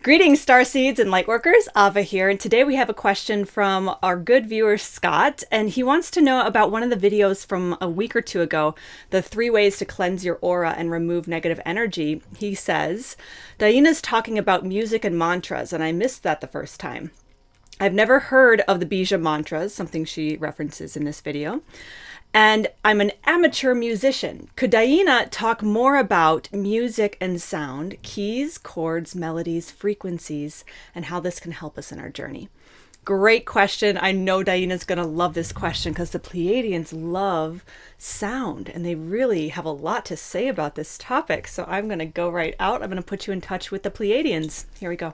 Greetings, starseeds and lightworkers. Ava here, and today we have a question from our good viewer Scott, and he wants to know about one of the videos from a week or two ago, the 3 ways to cleanse your aura and remove negative energy. He says, DiYeena's talking about music and mantras, and I missed that the first time. I've never heard of the Bija mantras, something she references in this video. And I'm an amateur musician. Could DiYeena talk more about music and sound, keys, chords, melodies, frequencies, and how this can help us in our journey? Great question. I know DiYeena's going to love this question because the Pleiadians love sound and they really have a lot to say about this topic. So I'm going to go right out. I'm going to put you in touch with the Pleiadians. Here we go.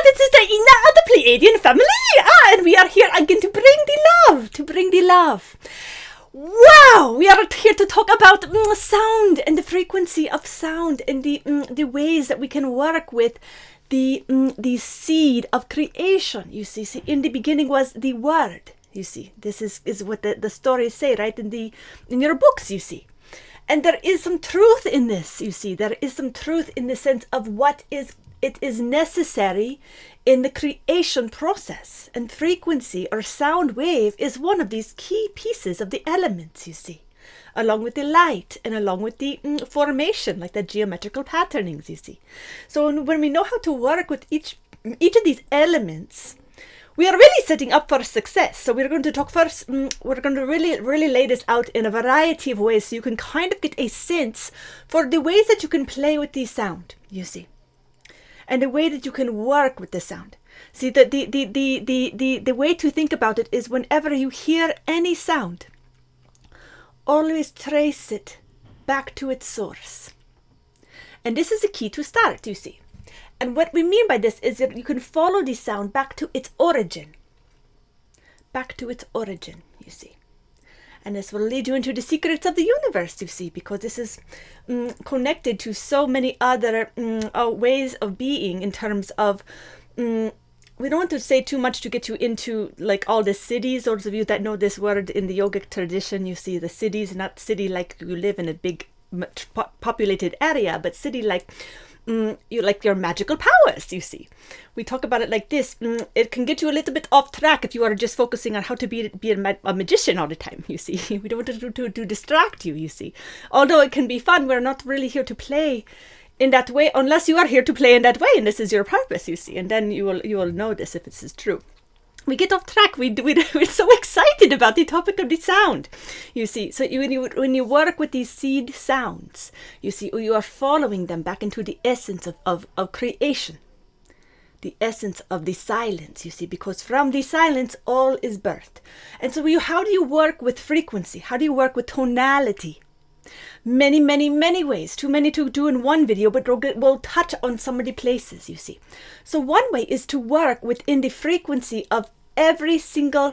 This is DiYeena of the Pleiadian family. And we are here again to bring the love, Wow, we are here to talk about sound and the frequency of sound and the ways that we can work with the seed of creation. You see, in the beginning was the word. You see, this is what the stories say, right? In your books, you see. And there is some truth in this, you see. There is some truth in the sense of it is necessary in the creation process. And frequency or sound wave is one of these key pieces of the elements, you see. Along with the light and along with the formation, like the geometrical patternings, you see. So when we know how to work with each of these elements, we are really setting up for success. So we're going to talk first, we're going to really lay this out in a variety of ways so you can kind of get a sense for the ways that you can play with the sound, you see. And the way that you can work with the sound. See, the way to think about it is whenever you hear any sound, always trace it back to its source. And this is the key to start, you see. And what we mean by this is that you can follow the sound back to its origin. Back to its origin, you see. And this will lead you into the secrets of the universe, you see, because this is connected to so many other ways of being in terms of, we don't want to say too much to get you into like all the cities. Those of you that know this word in the yogic tradition, you see the cities, not city like you live in a big populated area, but city like you like your magical powers, you see. We talk about it like this. It can get you a little bit off track if you are just focusing on how to be a magician all the time, you see. We don't want to distract you, you see. Although it can be fun, we're not really here to play in that way unless you are here to play in that way, and this is your purpose, you see. And then you will know this if this is true. We get off track. We're so excited about the topic of the sound, you see. So when you work with these seed sounds, you see, you are following them back into the essence of creation, the essence of the silence, you see, because from the silence, all is birthed. And so how do you work with frequency? How do you work with tonality? Many, many, many ways. Too many to do in one video, but we'll touch on some of the places, you see. So one way is to work within the frequency of every single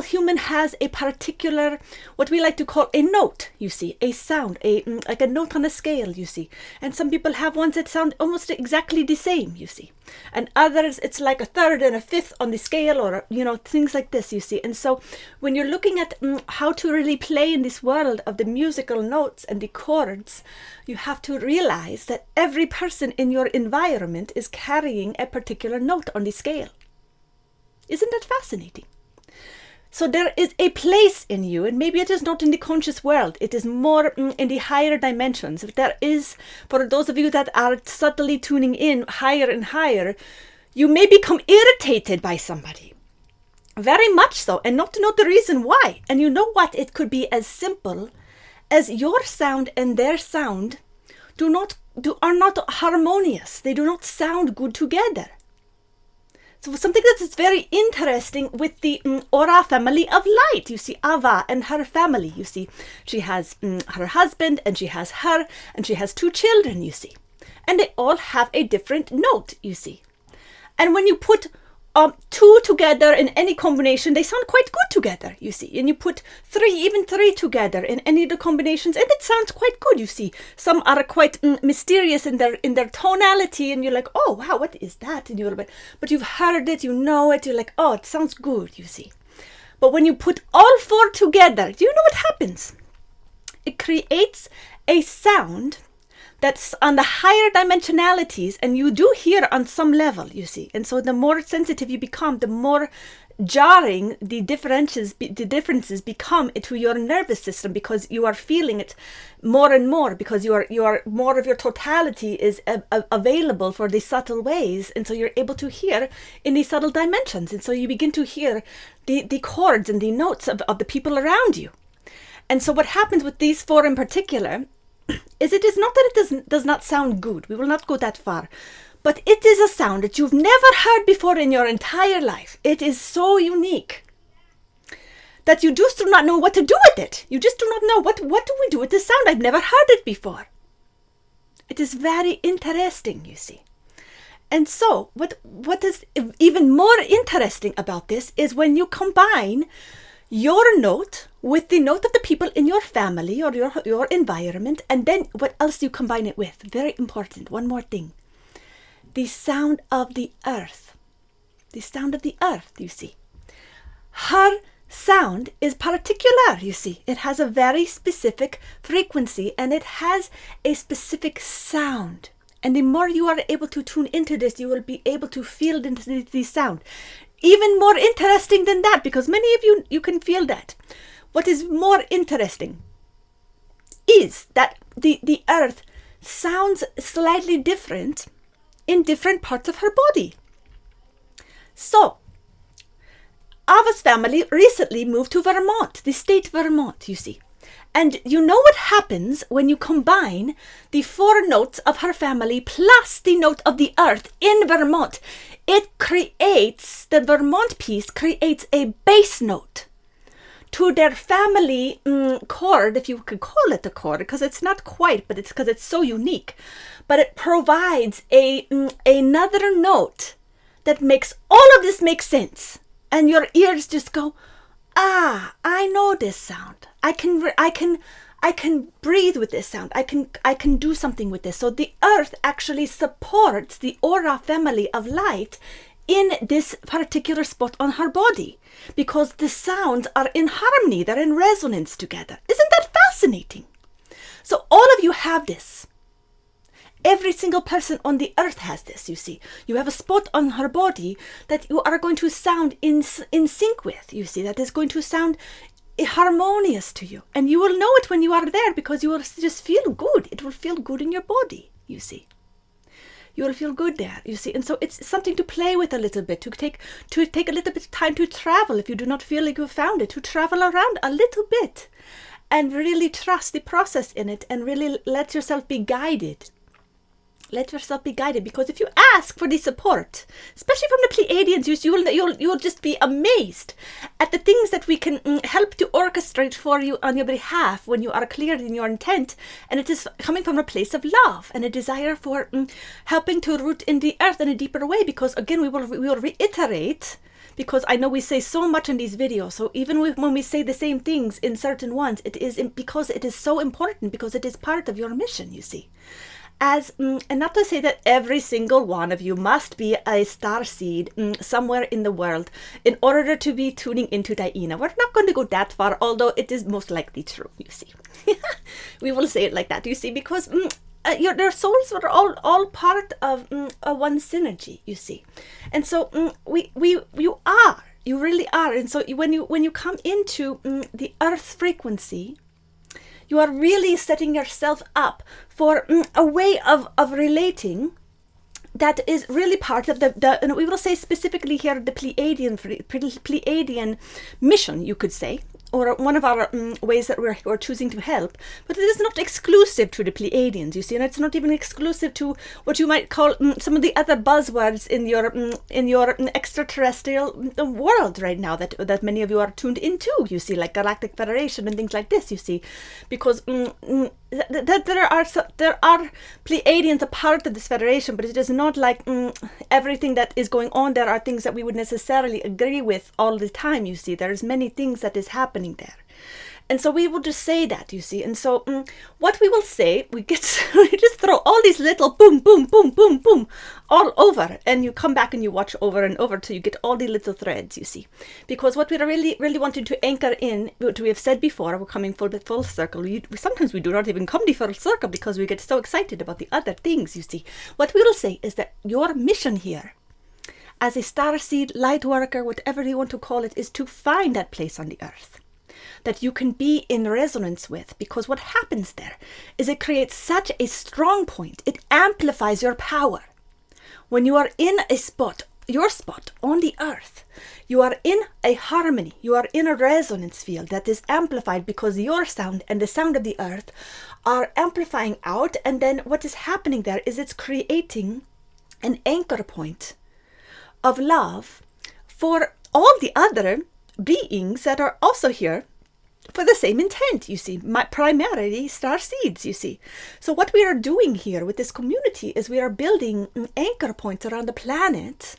human has a particular, what we like to call a note, you see, a sound, like a note on a scale, you see. And some people have ones that sound almost exactly the same, you see. And others, it's like a third and a fifth on the scale, or, things like this, you see. And so when you're looking at how to really play in this world of the musical notes and the chords, you have to realize that every person in your environment is carrying a particular note on the scale. Isn't that fascinating? So there is a place in you, and maybe it is not in the conscious world. It is more in the higher dimensions. There is, for those of you that are subtly tuning in higher and higher, you may become irritated by somebody. Very much so, and not to know the reason why. And you know what? It could be as simple as your sound and their sound are not harmonious. They do not sound good together. So something that is very interesting with the Orah family of light, you see, Ava and her family, you see. She has her husband, and she has her, and she has 2 children, you see. And they all have a different note, you see. And when you put 2 together in any combination, they sound quite good together, you see. And you put 3 together in any of the combinations, and it sounds quite good, you see. Some are quite mysterious in their tonality, and you're like, oh wow, what is that? And but you've heard it, you know it, you're like, oh, it sounds good, you see. But when you put all 4 together, do you know what happens? it creates a sound that's on the higher dimensionalities, and you do hear on some level, you see. And so the more sensitive you become, the more jarring the differences become to your nervous system, because you are feeling it more and more, because you are more of your totality is available for these subtle ways, and so you're able to hear in these subtle dimensions, and so you begin to hear the chords and the notes of the people around you. And so what happens with these four in particular is, it is not that it does not sound good. We will not go that far. But it is a sound that you've never heard before in your entire life. It is so unique that you just do not know what to do with it. You just do not know what do we do with this sound. I've never heard it before. It is very interesting, you see. And so what is even more interesting about this is when you combine your note with the note of the people in your family or your environment, and then what else you combine it with. Very important. One more thing. The sound of the earth. The sound of the earth, you see. Her sound is particular, you see. It has a very specific frequency, and it has a specific sound. And the more you are able to tune into this, you will be able to feel the sound. Even more interesting than that, because many of you can feel that. What is more interesting is that the earth sounds slightly different in different parts of her body. So, Ava's family recently moved to Vermont, the state Vermont, you see. And you know what happens when you combine the four notes of her family plus the note of the earth in Vermont. It creates, the Vermont piece creates a bass note to their family chord, if you could call it a chord, because it's not quite, but it's because it's so unique. But it provides another note that makes all of this make sense. And your ears just go, ah, I know this sound. I can breathe with this sound. I can do something with this. So the earth actually supports the Orah family of light in this particular spot on her body, because the sounds are in harmony, they're in resonance together. Isn't that fascinating? So all of you have this. Every single person on the earth has this, you see. You have a spot on her body that you are going to sound in sync with, you see, that is going to sound harmonious to you. And you will know it when you are there, because you will just feel good. It will feel good in your body, you see. You will feel good there, you see. And so it's something to play with a little bit, to take a little bit of time to travel if you do not feel like you've found it, to travel around a little bit and really trust the process in it, and really let yourself be guided. Let yourself be guided, because if you ask for the support, especially from the Pleiadians, you'll just be amazed at the things that we can help to orchestrate for you on your behalf when you are clear in your intent, and it is coming from a place of love and a desire for helping to root in the earth in a deeper way. Because again, we will reiterate, because I know we say so much in these videos. So even when we say the same things in certain ones, it is because it is so important, because it is part of your mission, you see. And not to say that every single one of you must be a star seed somewhere in the world in order to be tuning into DiYeena. We're not going to go that far, although it is most likely true, you see. We will say it like that, you see, because their souls are all part of one synergy, you see. And so you really are. And so when you come into the earth frequency, you are really setting yourself up for a way of relating that is really part of the and we will say specifically here, the Pleiadian mission, you could say, or one of our ways that we're choosing to help. But it is not exclusive to the Pleiadians, you see, and it's not even exclusive to what you might call some of the other buzzwords in your extraterrestrial world right now that many of you are tuned into, you see, like Galactic Federation and things like this, you see, because there are Pleiadians a part of this federation, but it is not like everything that is going on there are things that we would necessarily agree with all the time, you see. There's many things that is happening there. And so we will just say that, you see. And so what we will say, we just throw all these little boom, boom, boom, boom, boom all over. And you come back and you watch over and over till you get all the little threads, you see. Because what we're really, really wanting to anchor in, what we have said before, we're coming full circle. Sometimes we do not even come to full circle because we get so excited about the other things, you see. What we will say is that your mission here, as a starseed, light worker, whatever you want to call it, is to find that place on the earth that you can be in resonance with, because what happens there is it creates such a strong point. It amplifies your power. When you are in a spot, your spot on the earth, you are in a harmony, you are in a resonance field that is amplified because your sound and the sound of the earth are amplifying out. And then what is happening there is it's creating an anchor point of love for all the other beings that are also here for the same intent, you see, primarily star seeds, you see. So what we are doing here with this community is we are building anchor points around the planet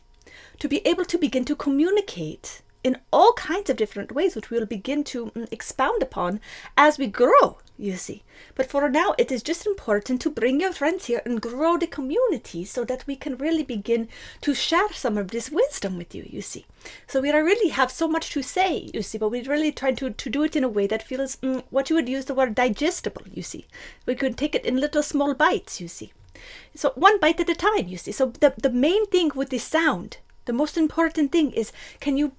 to be able to begin to communicate in all kinds of different ways, which we will begin to expound upon as we grow, you see. But for now, it is just important to bring your friends here and grow the community so that we can really begin to share some of this wisdom with you, you see. So we really have so much to say, you see, but we're really trying to do it in a way that feels, what you would use the word digestible, you see. We could take it in little small bites, you see. So one bite at a time, you see. So the main thing with the sound, the most important thing is, can you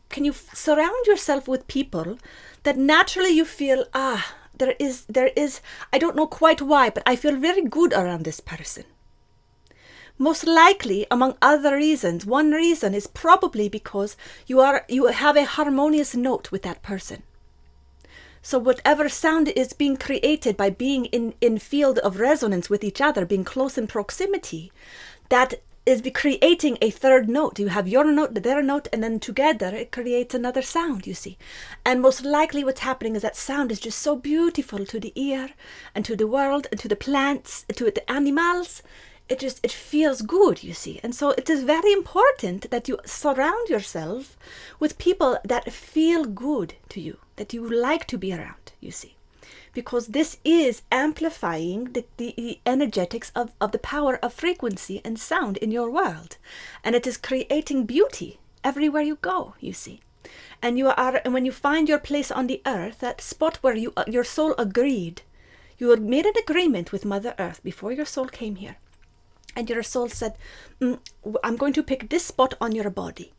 surround yourself with people that naturally you feel, there is, I don't know quite why, but I feel very good around this person. Most likely, among other reasons, one reason is probably because you have a harmonious note with that person. So whatever sound is being created by being in field of resonance with each other, being close in proximity, that is creating a third note. You have your note, their note, and then together it creates another sound, you see. And most likely what's happening is that sound is just so beautiful to the ear and to the world and to the plants, to the animals. It feels good, you see. And so it is very important that you surround yourself with people that feel good to you, that you like to be around, you see. Because this is amplifying the energetics of the power of frequency and sound in your world. And it is creating beauty everywhere you go, you see. And when you find your place on the earth, that spot where your soul agreed, you had made an agreement with Mother Earth before your soul came here. And your soul said, I'm going to pick this spot on your body.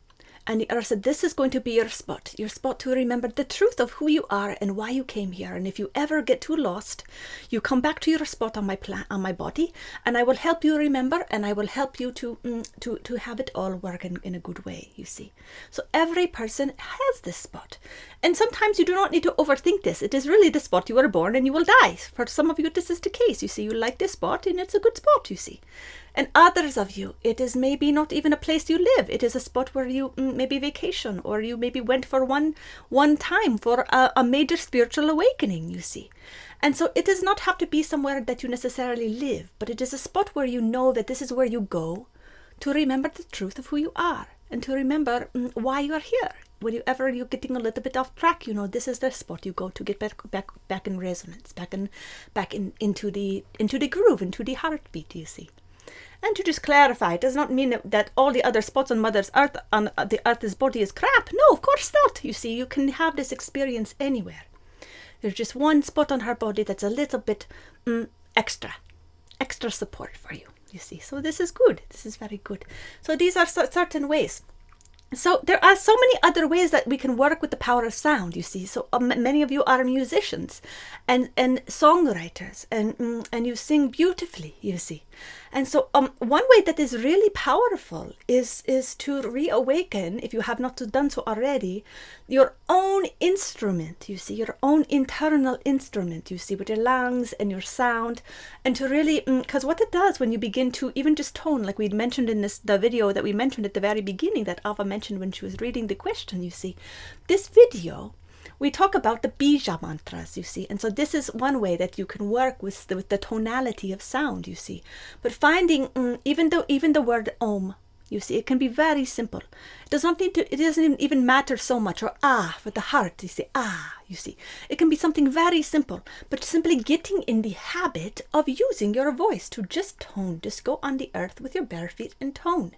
And the earth said, this is going to be your spot to remember the truth of who you are and why you came here. And if you ever get too lost, you come back to your spot on my body, and I will help you remember, and I will help you to have it all work in a good way, you see. So every person has this spot. And sometimes you do not need to overthink this. It is really the spot you were born and you will die. For some of you, this is the case. You see, you like this spot and it's a good spot, you see. And others of you, it is maybe not even a place you live. It is a spot where you maybe vacation, or you maybe went for one time for a major spiritual awakening, you see. And so it does not have to be somewhere that you necessarily live, but it is a spot where you know that this is where you go to remember the truth of who you are and to remember why you are here. Whenever you're getting a little bit off track, you know, this is the spot you go to get back in resonance, back into the groove, into the heartbeat, you see. And to just clarify, it does not mean that all the other spots on Mother's Earth, on the Earth's body is crap. No, of course not. You see, you can have this experience anywhere. There's just one spot on her body that's a little bit extra support for you, you see. So this is good. This is very good. So these are certain ways. So there are so many other ways that we can work with the power of sound, you see. So many of you are musicians and songwriters, and you sing beautifully, you see. And so one way that is really powerful is to reawaken, if you have not done so already, your own instrument, you see, your own internal instrument, you see, with your lungs and your sound, and to really, because what it does when you begin to even just tone, like we mentioned in the video that we mentioned at the very beginning, that Ava mentioned when she was reading the question, you see, this video, we talk about the bija mantras, you see. And so this is one way that you can work with the tonality of sound, you see. But finding, even the word om, You see, it can be very simple. It doesn't even matter so much, or for the heart, you see, you see. It can be something very simple, but simply getting in the habit of using your voice to just tone, just go on the earth with your bare feet and tone.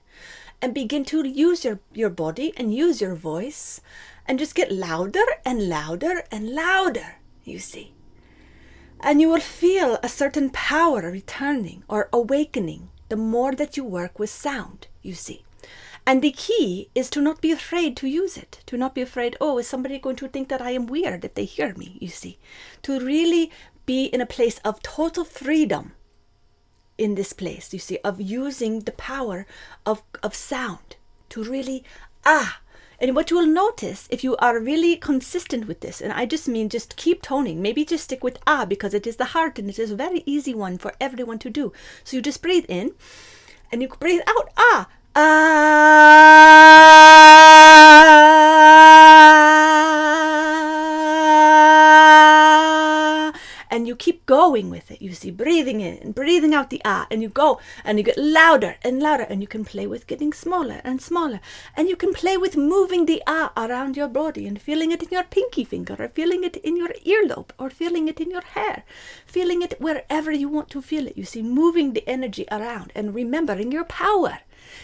And begin to use your body and use your voice and just get louder and louder and louder, you see. And you will feel a certain power returning or awakening the more that you work with sound, you see. And the key is to not be afraid to use it, to not be afraid, oh, is somebody going to think that I am weird if they hear me, you see. To really be in a place of total freedom in this place, you see, of using the power of sound to really, And what you will notice if you are really consistent with this, and I just mean just keep toning, maybe just stick with because it is the heart and it is a very easy one for everyone to do. So you just breathe in and you breathe out, and you keep going with it, you see, breathing in and breathing out the and you go and you get louder and louder, and you can play with getting smaller and smaller, and you can play with moving the around your body and feeling it in your pinky finger, or feeling it in your earlobe, or feeling it in your hair, feeling it wherever you want to feel it, you see, moving the energy around and remembering your power.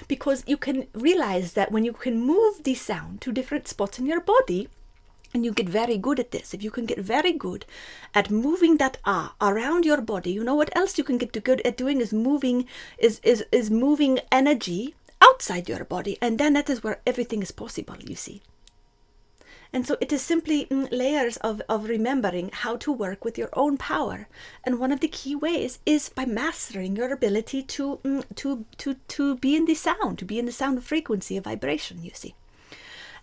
Because you can realize that when you can move the sound to different spots in your body, and you get very good at this, if you can get very good at moving that around your body, you know what else you can get good at doing is moving moving energy outside your body, and then that is where everything is possible, you see. And so it is simply layers of remembering how to work with your own power. And one of the key ways is by mastering your ability to be in the sound, to be in the sound frequency of vibration, you see.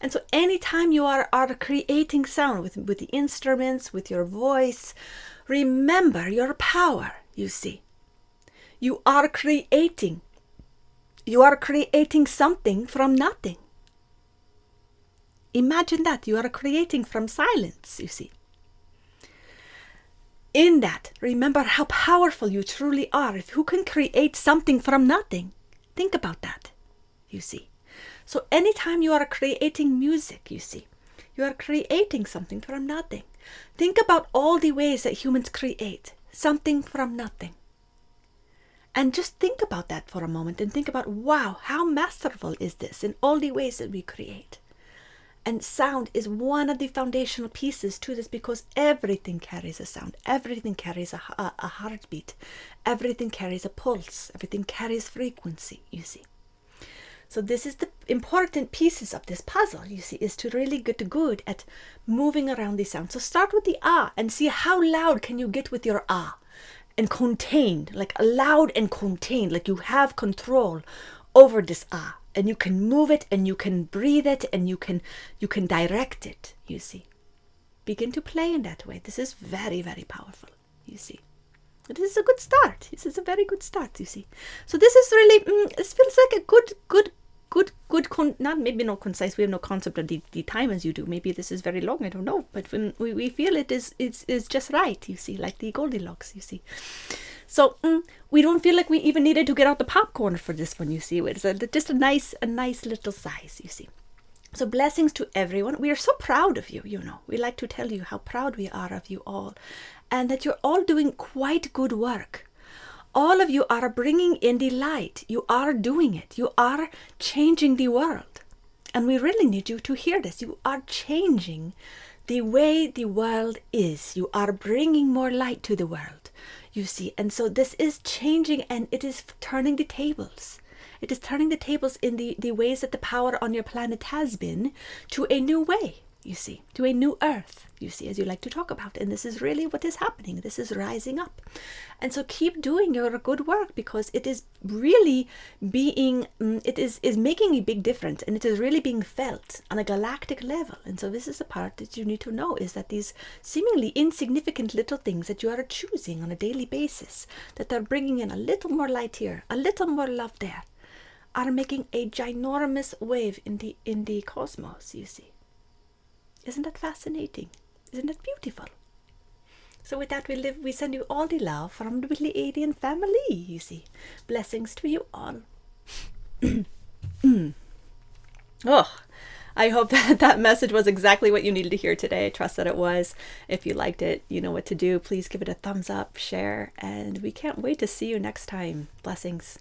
And so anytime you are creating sound with the instruments, with your voice, remember your power, you see. You are creating something from nothing. Imagine that. You are creating from silence, you see. In that, remember how powerful you truly are. Who can create something from nothing? Think about that, you see. So anytime you are creating music, you see, you are creating something from nothing. Think about all the ways that humans create something from nothing. And just think about that for a moment and think about, wow, how masterful is this in all the ways that we create. And sound is one of the foundational pieces to this, because everything carries a sound. Everything carries a heartbeat. Everything carries a pulse. Everything carries frequency, you see. So this is the important pieces of this puzzle, you see, is to really get good at moving around the sound. So start with the and see how loud can you get with your and contained, like loud and contained, like you have control over this and you can move it and you can breathe it and you can direct it, you see. Begin to play in that way. This is very, very powerful, you see. This is a good start. This is a very good start, you see. So this is really, this feels like a good, not maybe not concise. We have no concept of the time as you do. Maybe this is very long. I don't know. But when we feel it's just right, you see, like the Goldilocks, you see. So we don't feel like we even needed to get out the popcorn for this one, you see. It's just a nice little size, you see. So blessings to everyone. We are so proud of you, you know. We like to tell you how proud we are of you all, and that you're all doing quite good work. All of you are bringing in the light. You are doing it. You are changing the world. And we really need you to hear this. You are changing the way the world is. You are bringing more light to the world, you see. And so this is changing, and it is turning the tables. It is turning the tables in the ways that the power on your planet has been, to a new way, you see, to a new earth, you see, as you like to talk about. And this is really what is happening. This is rising up. And so keep doing your good work, because it is really being, it is making a big difference, and it is really being felt on a galactic level. And so this is the part that you need to know, is that these seemingly insignificant little things that you are choosing on a daily basis, that are bringing in a little more light here, a little more love there, are making a ginormous wave in the cosmos, you see. Isn't that fascinating? Isn't that beautiful? So with that, we send you all the love from the Pleiadian family, you see. Blessings to you all. Oh, I hope that that message was exactly what you needed to hear today. I trust that it was. If you liked it, you know what to do. Please give it a thumbs up, share, and we can't wait to see you next time. Blessings.